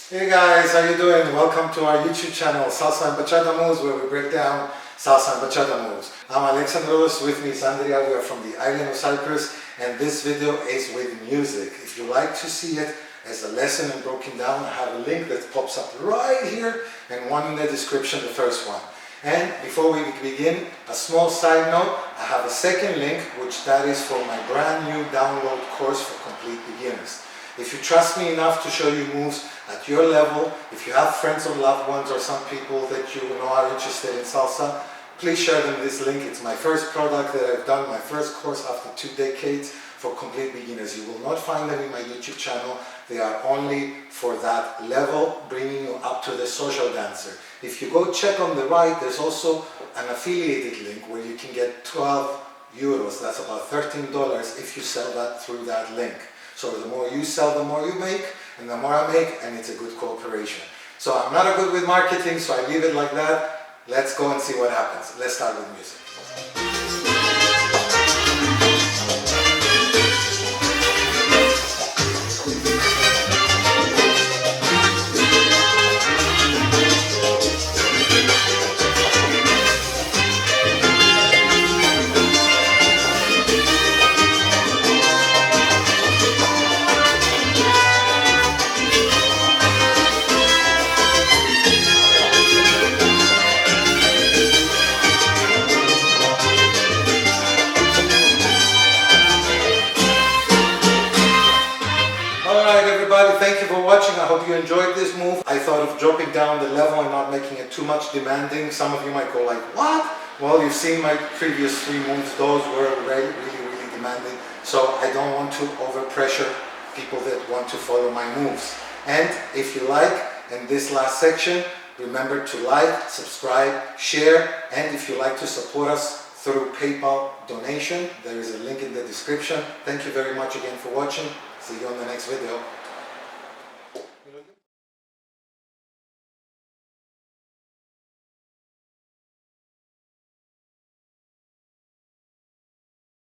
Hey guys, how you doing? Welcome to our YouTube channel, Salsa and Bachata Moves, where we break down Salsa and Bachata moves. I'm Alexandros, with me is Andrea. We are from the Island of Cyprus, and this video is with music. If you like to see it as a lesson and broken down, I have a link that pops up right here and one in the description, the first one. And before we begin, a small side note, I have a second link, which that is for my brand new download course for complete beginners. If you trust me enough to show you moves at your level, if you have friends or loved ones or some people that you know are interested in salsa, please share them this link. It's my first product that I've done, my first course after 2 decades for complete beginners. You will not find them in my YouTube channel. They are only for that level, bringing you up to the social dancer. If you go check on the right, there's also an affiliated link where you can get 12 euros, that's about $13 if you sell that through that link. So the more you sell, the more you make, and the more I make, and it's a good cooperation. So I'm not good with marketing, so I leave it like that. Let's go and see what happens. Let's start with music. Thank you for watching. I hope you enjoyed this move. I thought of dropping down the level and not making it too much demanding. Some of you might go like, what? Well, you've seen my previous 3 moves. Those were really demanding. So I don't want to overpressure people that want to follow my moves. And if you like, in this last section, remember to like, subscribe, share, and if you like to support us through PayPal donation, there is a link in the description. Thank you very much again for watching. See you on the next video.